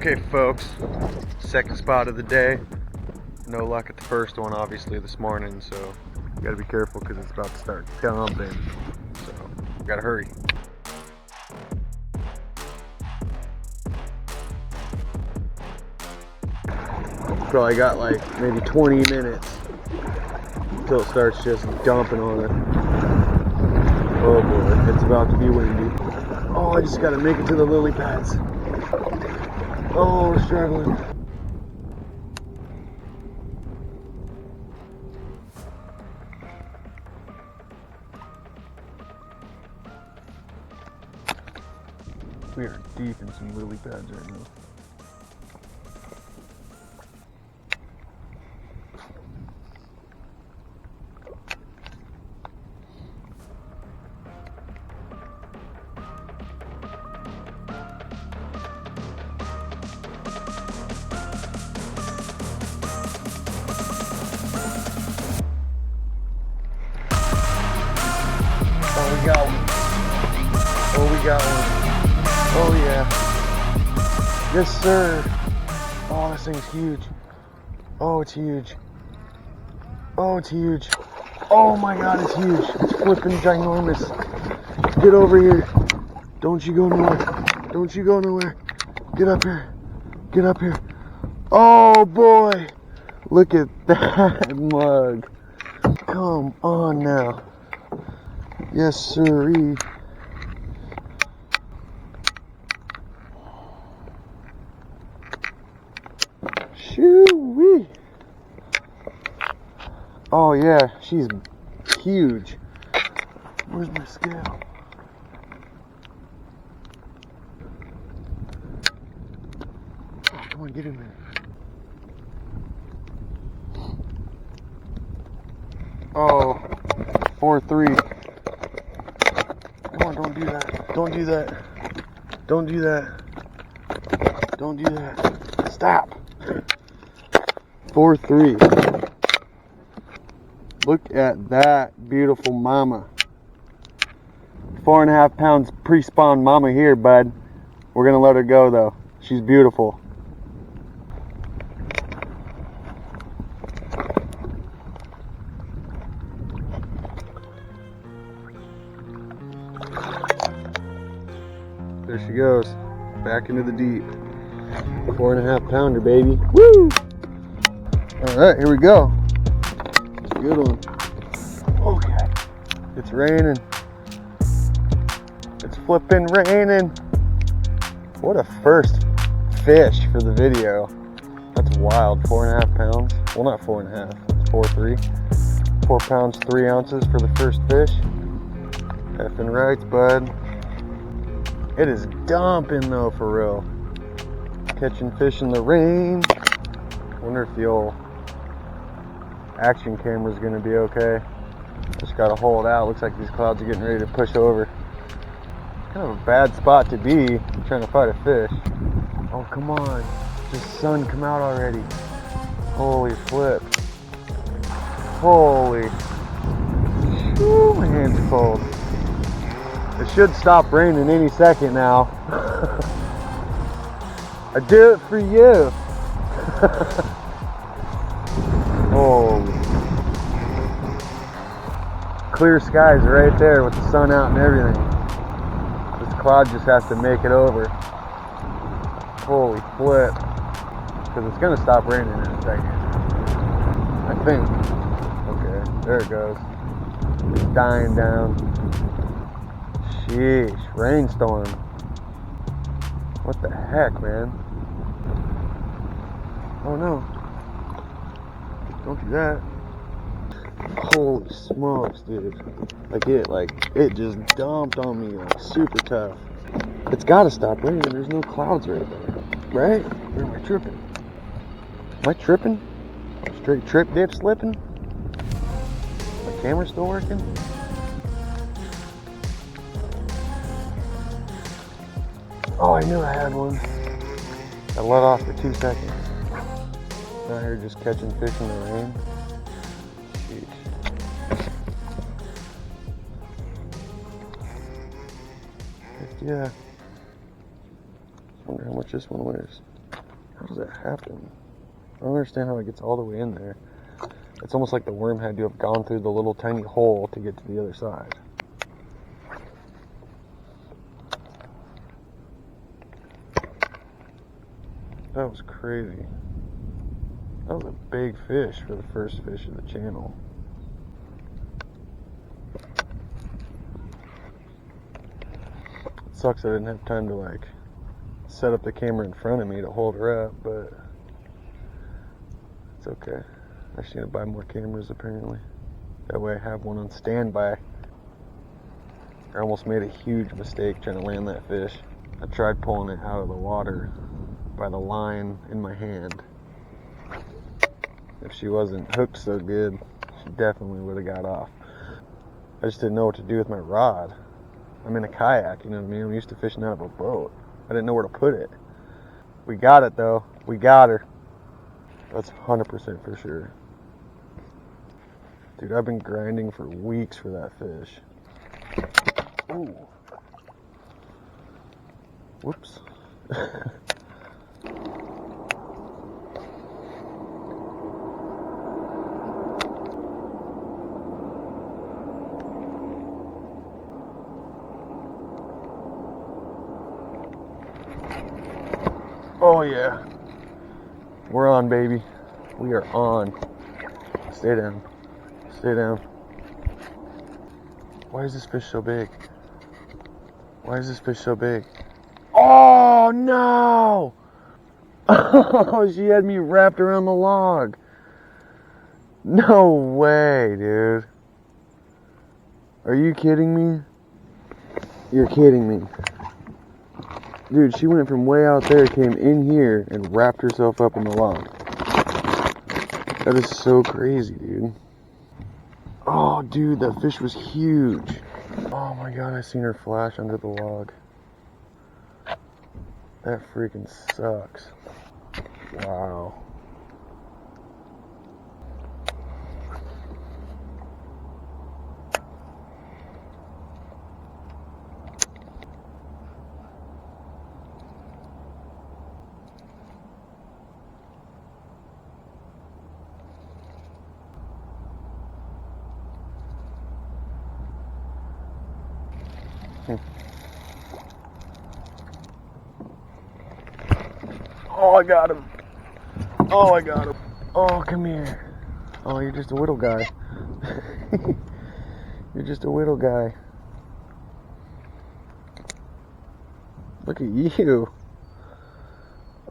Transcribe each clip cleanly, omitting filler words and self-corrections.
Okay folks, second spot of the day. No luck at the first one obviously this morning, so you gotta be careful because it's about to start dumping. So gotta hurry. Probably got like maybe 20 minutes until it starts just dumping on it. Oh boy, it's about to be windy. Oh, I just gotta make it to the lily pads. Oh, we're struggling. We are deep in some lily pads right now. Oh, we got one. Oh, we got one. Oh, yeah. Yes, sir. Oh, this thing's huge. Oh, it's huge. Oh, it's huge. Oh, my God, it's huge. It's flipping ginormous. Get over here. Don't you go nowhere. Don't you go nowhere. Get up here. Get up here. Oh, boy. Look at that mug. Come on now. Yes, sirree. Shoo-wee. Oh yeah, she's huge. Where's my scale? Oh, come on, get in there. Oh, 4-3. Come on, don't do that. Don't do that. Don't do that. Don't do that. Stop. 4-3. Look at that beautiful mama. 4.5 pounds pre-spawn mama here, bud. We're gonna let her go though. She's beautiful. There she goes. Back into the deep. 4.5 pounder, baby. Woo! Alright, here we go. Good one. Okay. It's raining. It's flipping raining. What a first fish for the video. That's wild. 4.5 pounds. Well, not 4.5. It's 4.3. 4 pounds, 3 ounces for the first fish. Effing right, bud. It is dumping though, for real. Catching fish in the rain. Wonder if the old action camera is going to be okay. Just got to hold out. Looks like these clouds are getting ready to push over. Kind of a bad spot to be trying to fight a fish. Oh, come on. Just sun come out already. Holy flip. Holy. Whew, my hand's cold. It should stop raining any second now. I do it for you. Oh, clear skies right there with the sun out and everything. This cloud just has to make it over. Holy flip. Because it's going to stop raining in a second. I think. Okay, there it goes. It's dying down. Sheesh, rainstorm. What the heck, man? Oh no. Don't do that. Holy smokes, dude. It just dumped on me like super tough. It's gotta stop raining. There's no clouds right there. Right? Or am I tripping? Am I tripping? Straight trip dip slipping? My camera still working? Oh, I knew I had one. I let off for 2 seconds. Out here just catching fish in the rain. Sheesh. Yeah. Wonder how much this one weighs. How does that happen? I don't understand how it gets all the way in there. It's almost like the worm had to have gone through the little tiny hole to get to the other side. That was crazy. That was a big fish for the first fish of the channel. It sucks I didn't have time to like set up the camera in front of me to hold her up, but it's okay. I just need to buy more cameras apparently. That way I have one on standby. I almost made a huge mistake trying to land that fish. I tried pulling it out of the water by the line in my hand. If she wasn't hooked so good, she definitely would have got off. I just didn't know what to do with my rod. I'm in a kayak, you know what I mean? I'm used to fishing out of a boat. I didn't know where to put it. We got it though. We got her. That's 100% for sure. Dude, I've been grinding for weeks for that fish. Ooh. Whoops. Oh yeah. We're on, baby. We are on. Stay down. Stay down. Why is this fish so big? Why is this fish so big? Oh no! Oh, she had me wrapped around the log. No way, dude. Are you kidding me? You're kidding me. Dude, she went from way out there, came in here, and wrapped herself up in the log. That is so crazy, dude. Oh, dude, that fish was huge. Oh my god, I seen her flash under the log. That freaking sucks. Wow. Oh, I got him. Oh, I got him. Oh, come here. Oh, you're just a whittle guy. You're just a whittle guy. Look at you.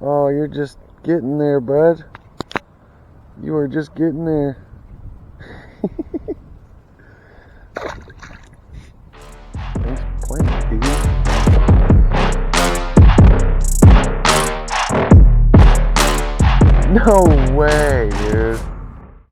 Oh, you're just getting there, bud. You are just getting there. Thanks for playing, dude. No